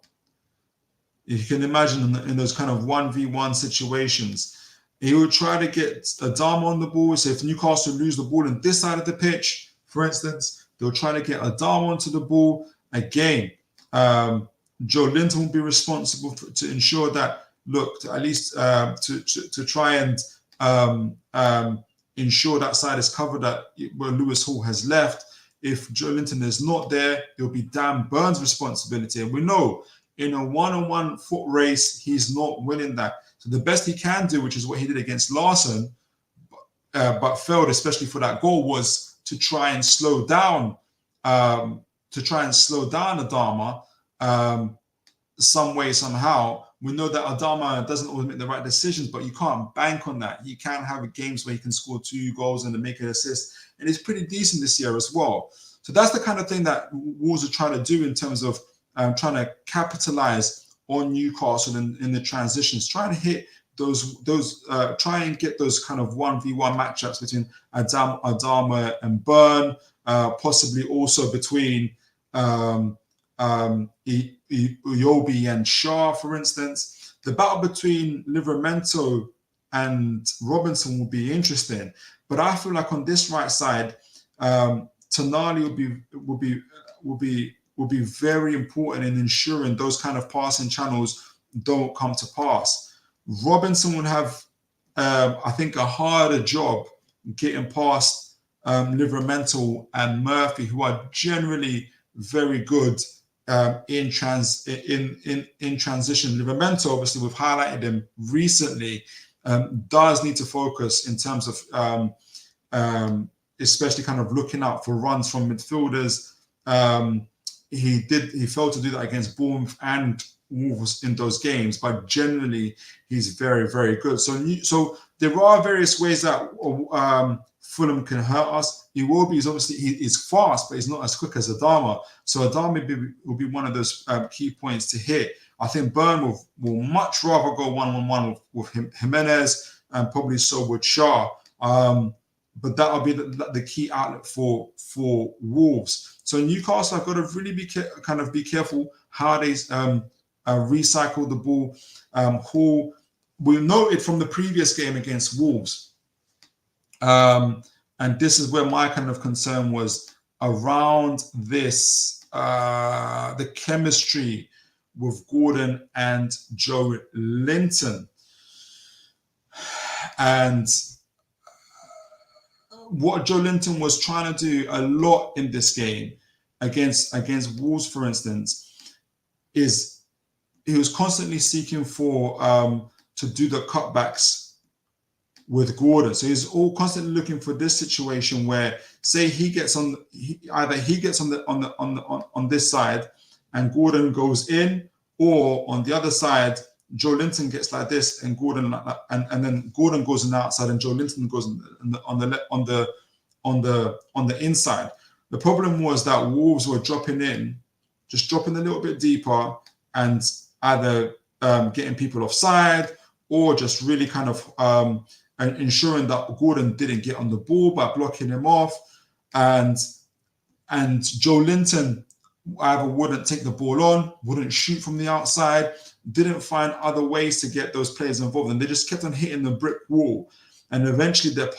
If you can imagine in those kind of 1v1 situations, he will try to get Adama on the ball. So if Newcastle lose the ball on this side of the pitch, for instance, they'll try to get Adama onto the ball. Again, Joelinton will be responsible to ensure that, at least to try and ensure that side is covered where Lewis Hall has left. If Joelinton is not there, it'll be Dan Burn's responsibility. And we know in a one-on-one foot race, he's not winning that. So the best he can do, which is what he did against Larson, but failed, especially for that goal, was to try and slow down Adama some way, somehow. We know that Adama doesn't always make the right decisions, but you can't bank on that. You can have games where he can score 2 goals and make an assist. And it's pretty decent this year as well. So that's the kind of thing that Wolves are trying to do in terms of trying to capitalize on Newcastle in the transitions, trying to hit try and get those kind of 1v1 matchups between Adama and Burn, possibly also between Iwobi and Shaw, for instance. The battle between Livramento and Robinson will be interesting, but I feel like on this right side, Tonali will be very important in ensuring those kind of passing channels don't come to pass. Robinson would have, I think, a harder job getting past Livramento and Murphy, who are generally very good in transition. Livramento, obviously, we've highlighted him recently, does need to focus in terms of especially kind of looking out for runs from midfielders. He failed to do that against Bournemouth and Wolves in those games, but generally he's very, very good. So there are various ways that Fulham can hurt us. He is fast, but he's not as quick as Adama. So Adama will be one of those key points to hit. I think Burn will much rather go 1-on-1 with Jimenez, and probably so would Shaw. But that'll be the key outlet for Wolves. So Newcastle have got to really be careful how they recycle the ball. Who we noted from the previous game against Wolves, and this is where my kind of concern was around this, the chemistry with Gordon and Joelinton. And what Joelinton was trying to do a lot in this game against Wolves, for instance, is he was constantly seeking for to do the cutbacks with Gordon. So he's all constantly looking for this situation where, say, he gets on this side and Gordon goes in, or on the other side, Joelinton gets like this and Gordon like that, and then Gordon goes on the outside and Joelinton goes on the inside. The problem was that Wolves were dropping a little bit deeper, and either getting people offside or just really kind of ensuring that Gordon didn't get on the ball by blocking him off, and Joelinton either wouldn't take the ball on, wouldn't shoot from the outside, didn't find other ways to get those players involved, and they just kept on hitting the brick wall. And eventually their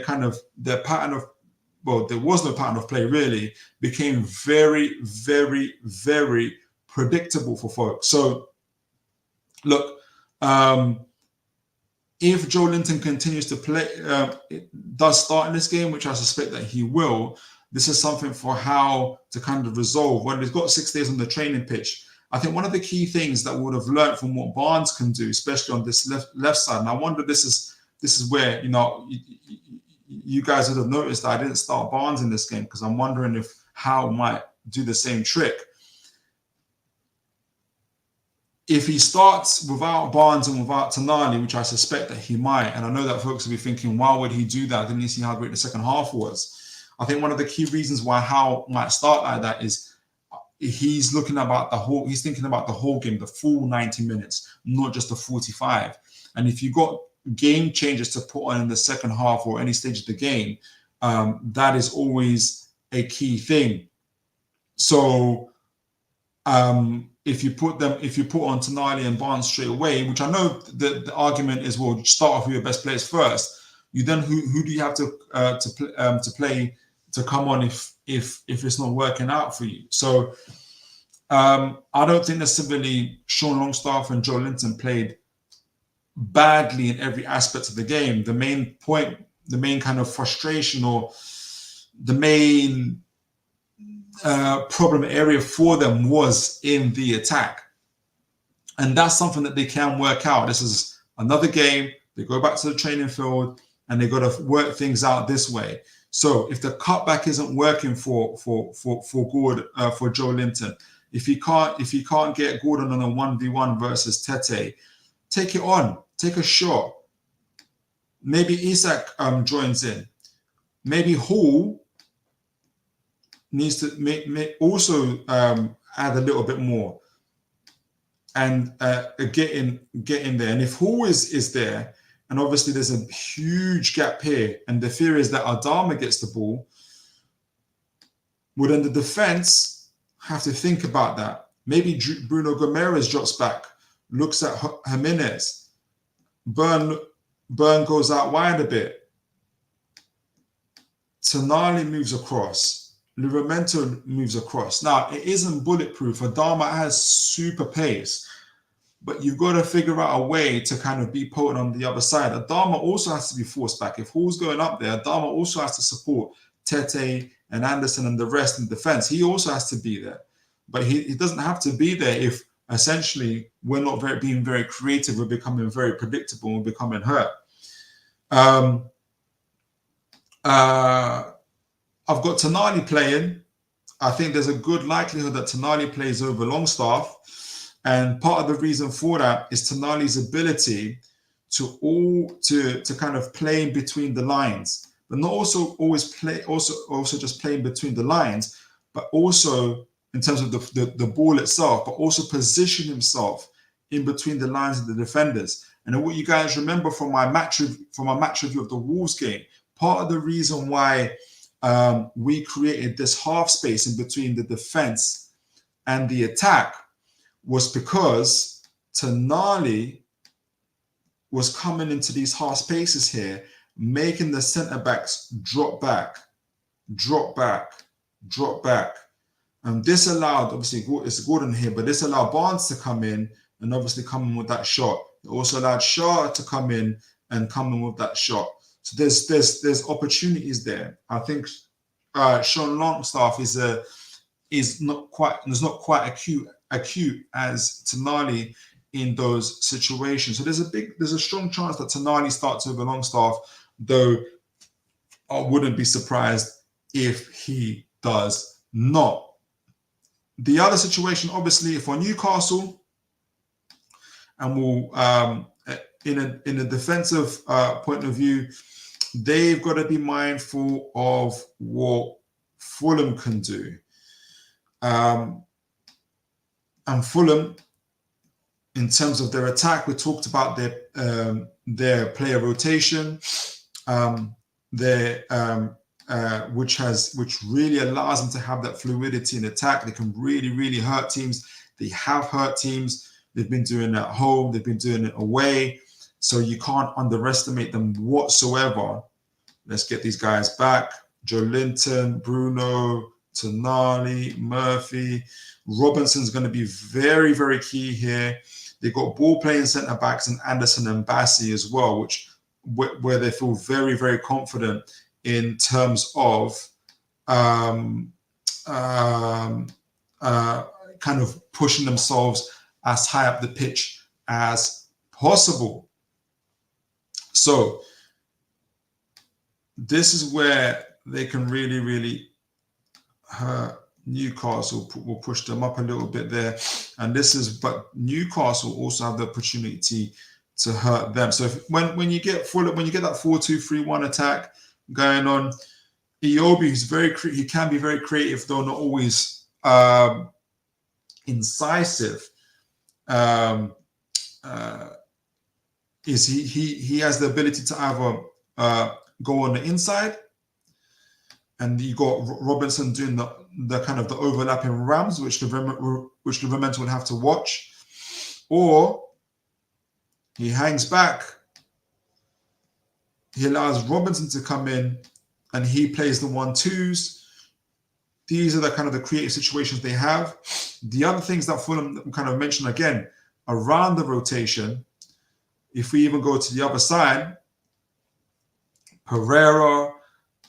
pattern of, well, there was no pattern of play really, became very, very, very predictable for folks. So look, if Joelinton continues to play, does start in this game, which I suspect that he will, this is something for Howe to kind of resolve. When he's got 6 days on the training pitch, I think one of the key things that we would have learned from what Barnes can do, especially on this left side, and I wonder this is where, you guys would have noticed that I didn't start Barnes in this game, because I'm wondering if Howe might do the same trick. If he starts without Barnes and without Tonali, which I suspect that he might, and I know that folks will be thinking, why would he do that? Didn't you see how great the second half was? I think one of the key reasons why Howe might start like that is he's thinking about the whole game, the full 90 minutes, not just the 45. And if you've got game changes to put on in the second half or any stage of the game, that is always a key thing. So if you put on Tonali and Barnes straight away, which I know the argument is, well, start off with your best players first. You then who do you have to play to come on if it's not working out for you? So I don't think necessarily Sean Longstaff and Joelinton played badly in every aspect of the game. The main point, the main kind of frustration, or the main problem area for them was in the attack. And that's something that they can work out. This is another game. They go back to the training field and they got to work things out this way. So if the cutback isn't working for Gordon, for Joelinton, if he can't get Gordon on a 1v1 versus Tete, take it on, take a shot. Maybe Isak joins in. Maybe Howe needs to also add a little bit more and get in there. And if Howe is there, and obviously there's a huge gap here, and the fear is that Adama gets the ball, well, then the defense have to think about that. Maybe Bruno Gomes drops back, looks at Jimenez. Burn goes out wide a bit. Tonali moves across. Livramento moves across. Now, it isn't bulletproof. Adama has super pace, but you've got to figure out a way to kind of be potent on the other side. Adama also has to be forced back. If Hall's going up there, Adama also has to support Tete and Anderson and the rest in defense. He also has to be there. But he doesn't have to be there if essentially we're not being very creative. We're becoming very predictable. We're becoming hurt. I've got Tonali playing. I think there's a good likelihood that Tonali plays over Longstaff. And part of the reason for that is Tonali's ability to kind of play in between the lines, but not also always play, also just playing between the lines, but also in terms of the ball itself, but also position himself in between the lines of the defenders. And what you guys remember from my match review of the Wolves game, part of the reason why we created this half space in between the defense and the attack was because Tonali was coming into these half spaces here, making the centre backs drop back. And this allowed, obviously, it's Gordon here, but this allowed Barnes to come in and obviously come in with that shot. It also allowed Shaw to come in and come in with that shot. So there's opportunities there. I think Sean Longstaff is not quite acute as Tonali in those situations. So there's a strong chance that Tonali starts over Longstaff, though I wouldn't be surprised if he does not. The other situation, obviously, for Newcastle, and we'll in a defensive point of view, they've got to be mindful of what Fulham can do. And Fulham, in terms of their attack, we talked about their player rotation, which really allows them to have that fluidity in attack. They can really hurt teams. They have hurt teams. They've been doing it at home. They've been doing it away. So you can't underestimate them whatsoever. Let's get these guys back. Joelinton, Bruno, Tonali, Murphy. Robinson's going to be very key here. They've got ball-playing centre-backs in Anderson and Bassi as well, where they feel very confident in terms of kind of pushing themselves as high up the pitch as possible. So this is where they can really hurt Newcastle. Will push them up a little bit there, but Newcastle also have the opportunity to hurt them. So when you get that 4-2-3-1 attack going on, Iwobi he can be very creative, though not always incisive. Is he has the ability to either go on the inside, and you got Robinson doing the kind of the overlapping rams, which Livermore will have to watch, or he hangs back. He allows Robinson to come in, and he plays the 1-2s. These are the kind of the creative situations they have. The other things that Fulham kind of mentioned again around the rotation, if we even go to the other side, Pereira,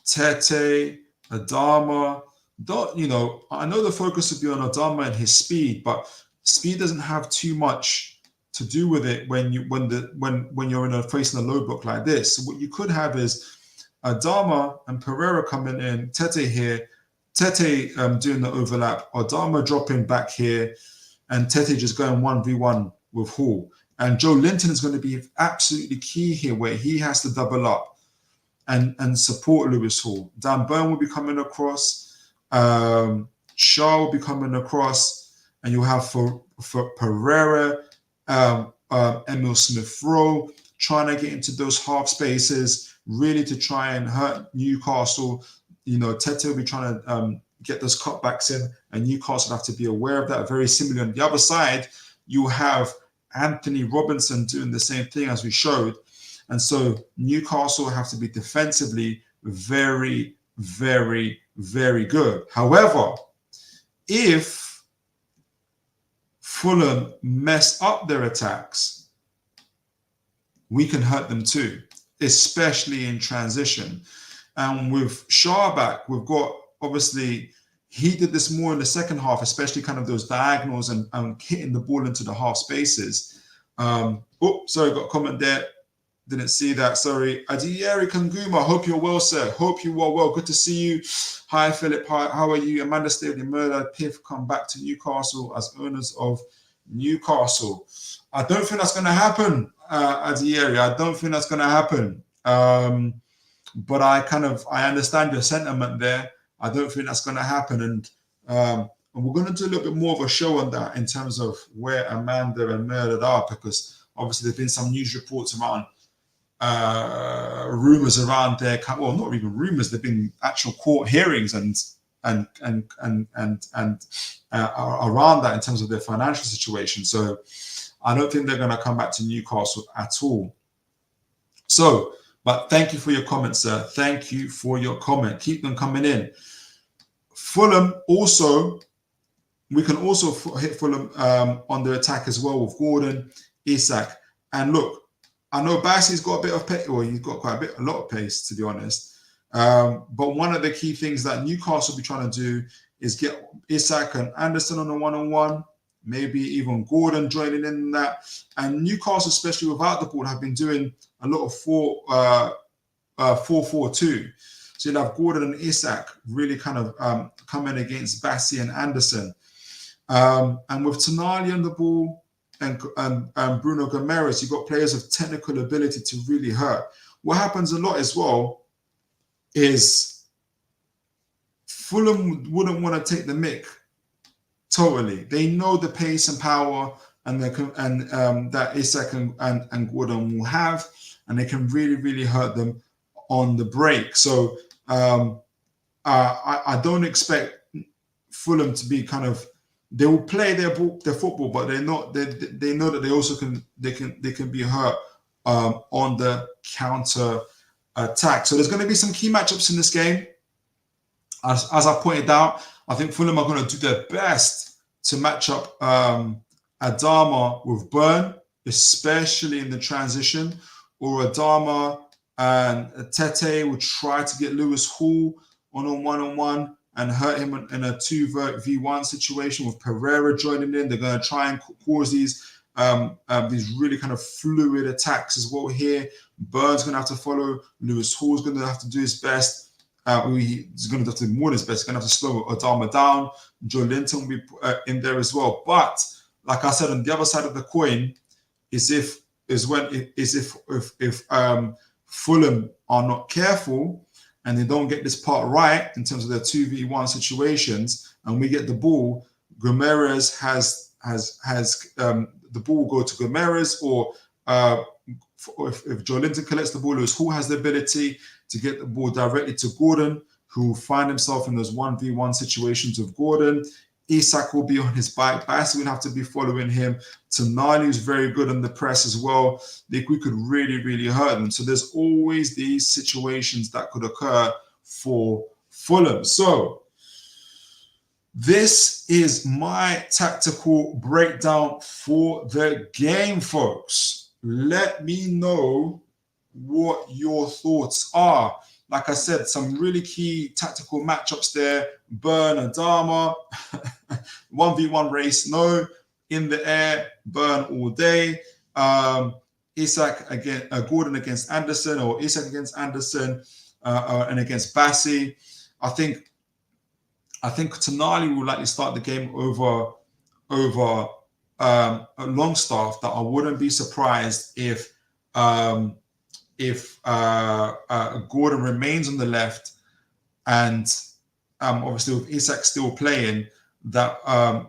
Tete, Adama. I know the focus would be on Adama and his speed, but speed doesn't have too much to do with it when you're facing a low block like this. So what you could have is Adama and Pereira coming in, Tete here, Tete doing the overlap, Adama dropping back here, and Tete just going 1v1 with Howe. And Joelinton is going to be absolutely key here, where he has to double up and support Lewis Hall. Dan Burn will be coming across, Shaw will be coming across, and you'll have for Pereira, Emil Smith-Rowe trying to get into those half spaces, really to try and hurt Newcastle. Tete will be trying to get those cutbacks in, and Newcastle have to be aware of that. Very similar on the other side, you have Anthony Robinson doing the same thing as we showed. And so Newcastle have to be defensively very good. However, if Fulham mess up their attacks, we can hurt them too, especially in transition. And with Shaw back, we've got obviously he did this more in the second half, especially kind of those diagonals and hitting the ball into the half spaces. Sorry, got a comment there. Didn't see that. Sorry. Adieri Kanguma. Hope you're well, sir. Hope you are well. Good to see you. Hi, Philip. Hi, how are you? Amanda Stavely Murder. Piff come back to Newcastle as owners of Newcastle. I don't think that's going to happen, Adieri. I don't think that's going to happen. But I understand your sentiment there. I don't think that's going to happen. And we're going to do a little bit more of a show on that in terms of where Amanda and Murdered are, because obviously there's been some news reports around rumors around their, well, not even rumors, there've been actual court hearings and around that in terms of their financial situation. So I don't think they're going to come back to Newcastle at all. So, but thank you for your comment, sir. Thank you for your comment. Keep them coming in. Fulham also, we can also hit Fulham on the attack as well with Gordon, Isak, and look, I know Bassey's got a bit of pace, or he's got a lot of pace, to be honest. But one of the key things that Newcastle will be trying to do is get Isak and Anderson on a one-on-one, maybe even Gordon joining in that. And Newcastle, especially without the ball, have been doing a lot of 4-4-2. So you'll have Gordon and Isak really kind of coming against Bassey and Anderson. And with Tonali on the ball, and Bruno Gomes, you've got players of technical ability to really hurt. What happens a lot as well is Fulham wouldn't want to take the mick totally. They know the pace and power that Isak and Gordon will have, and they can really, really hurt them on the break. So I don't expect Fulham to be kind of, they will play their football, but they know that they also can be hurt on the counter attack. So there's going to be some key matchups in this game. As I pointed out, I think Fulham are going to do their best to match up Adama with Burn, especially in the transition, or Adama and Tete will try to get Lewis Hall on a one-on-one and hurt him in a 2v1 situation with Pereira joining in. They're going to try and cause these really kind of fluid attacks as well here. Burns going to have to follow. Lewis Hall's going to have to do his best. He's going to have to do more than his best. He's going to have to slow Adama down. Joelinton will be in there as well. But like I said, on the other side of the coin is if Fulham are not careful and they don't get this part right in terms of their 2v1 situations, and we get the ball, Gomes has the ball go to Gomes, or if Joelinton collects the ball, Lewis Hall has the ability to get the ball directly to Gordon, who will find himself in those 1v1 situations with Gordon. Isak will be on his bike. Bassey will have to be following him. Tonali is very good on the press as well. We could really, really hurt them. So there's always these situations that could occur for Fulham. So this is my tactical breakdown for the game, folks. Let me know what your thoughts are. Like I said, some really key tactical matchups there. Burn, Adama, 1v1 race, no. In the air, Burn all day. Isak again, Gordon against Anderson, or Isak against Anderson, and against Bassey. I think Tonali will likely start the game over Longstaff. That I wouldn't be surprised if Gordon remains on the left, and obviously with Isak still playing, that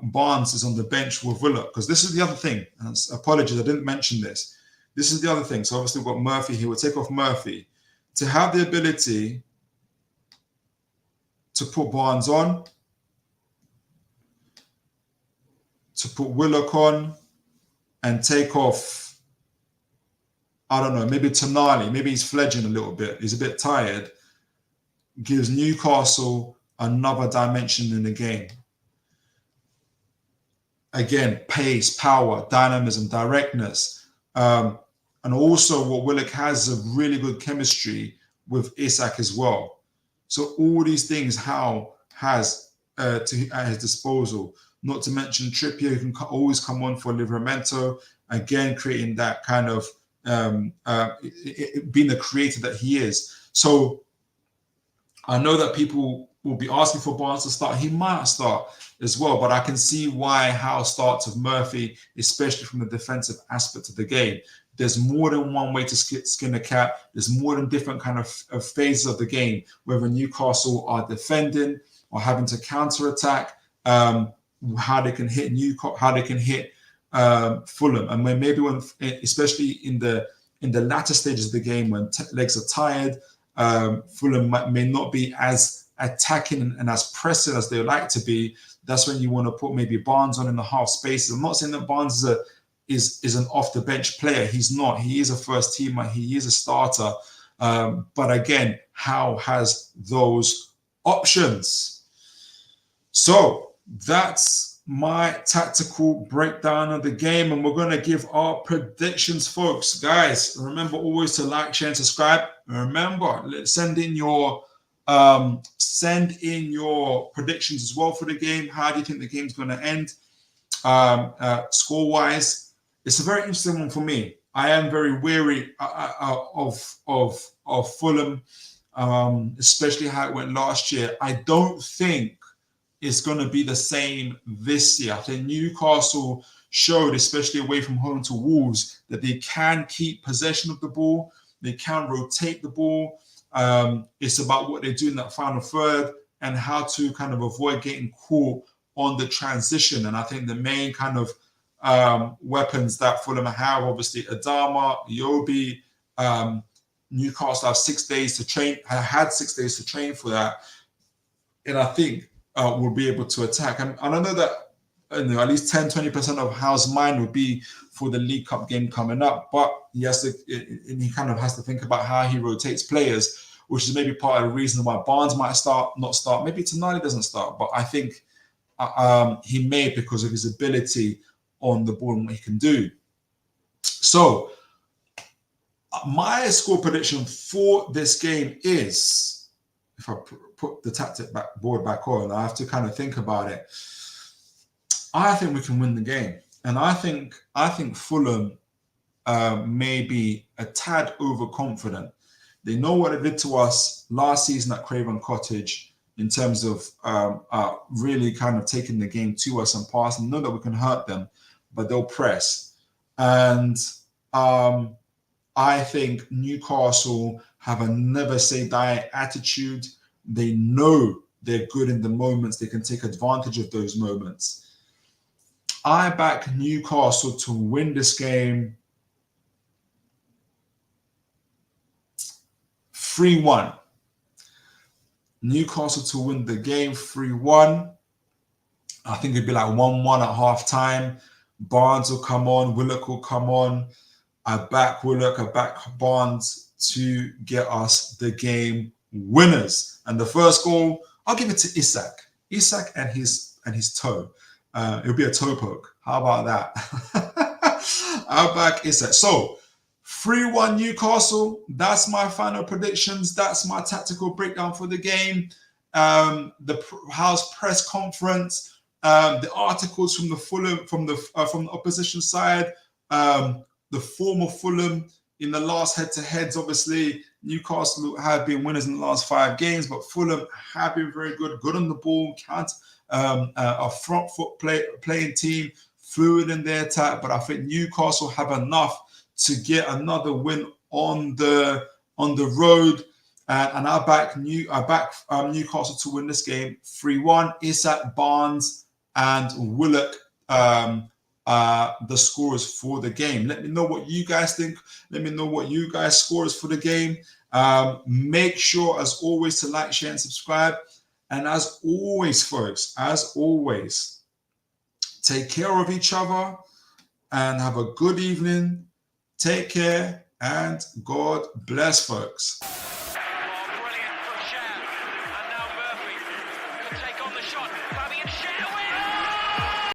Barnes is on the bench with Villa. Because this is the other thing, and apologies, I didn't mention this. This is the other thing. So obviously we've got Murphy here. We'll take off Murphy. To have the ability to put Barnes on, to put Willock on, and take off, I don't know, maybe Tonali, maybe he's fledging a little bit, he's a bit tired, gives Newcastle another dimension in the game. Again, pace, power, dynamism, directness. And also what Willock has is a really good chemistry with Isak as well. So all these things, Howe has at his disposal. Not to mention Trippier, who can always come on for Livramento, again creating that kind of being the creator that he is. So I know that people will be asking for Barnes to start. He might start as well, but I can see why Howe starts with Murphy, especially from the defensive aspect of the game. There's more than one way to skin a cat. There's more than different kind of phases of the game, whether Newcastle are defending or having to counter-attack, how they can hit Fulham, and maybe especially in the latter stages of the game when legs are tired, Fulham may not be as attacking and as pressing as they would like to be. That's when you want to put maybe Barnes on in the half spaces. I'm not saying that Barnes is an off the bench player. He's not. He is a first teamer. He is a starter. But again, Howe has those options. So that's my tactical breakdown of the game, and we're going to give our predictions, folks. Guys, remember always to like, share, and subscribe. Remember, send in your predictions as well for the game. How do you think the game's going to end? Score-wise, it's a very interesting one for me. I am very weary of Fulham, especially how it went last year. I don't think it's going to be the same this year. I think Newcastle showed, especially away from home to Wolves, that they can keep possession of the ball. They can rotate the ball. It's about what they do in that final third and how to kind of avoid getting caught on the transition. And I think the main kind of weapons that Fulham have, obviously Adama, Yobi, Newcastle have 6 days to train, had 6 days to train for that. And I think will be able to attack. And I know that at least 10-20% of Howe's mind would be for the League Cup game coming up, but he kind of has to think about how he rotates players, which is maybe part of the reason why Barnes might not start. Maybe Tonali doesn't start, but I think he may, because of his ability on the ball and what he can do. So my score prediction for this game is, if I put the tactic board back on, I have to kind of think about it. I think we can win the game, and I think Fulham may be a tad overconfident. They know what they did to us last season at Craven Cottage in terms of really kind of taking the game to us and passing. Know that we can hurt them, but they'll press. And I think Newcastle have a never say die attitude. They know they're good in the moments. They can take advantage of those moments. I back Newcastle to win this game 3-1. Newcastle to win the game 3-1. I think it'd be like 1-1 at half time. Barnes will come on. Willock will come on. I back Willock. I back Barnes to get us the game winners. And the first goal, I'll give it to Isak. Isak and his toe. It'll be a toe poke. How about that? I'll back Isak. So 3-1 Newcastle. That's my final predictions. That's my tactical breakdown for the game. The House press conference, the articles from the Fulham, from the opposition side, the former Fulham in the last head-to-heads. Obviously, Newcastle have been winners in the last 5 games, but Fulham have been very good on the ball, a front foot playing team, fluid in their attack. But I think Newcastle have enough to get another win on the road, and I back Newcastle to win this game 3-1. Isak, Barnes, and Willock, the scorers for the game. Let me know what you guys think. Let me know what you guys scores for the game. Make sure, as always, to like, share, and subscribe. And as always, folks, take care of each other and have a good evening. Take care and God bless, folks. Oh, brilliant from Sham. And now Murphy could take on the shot.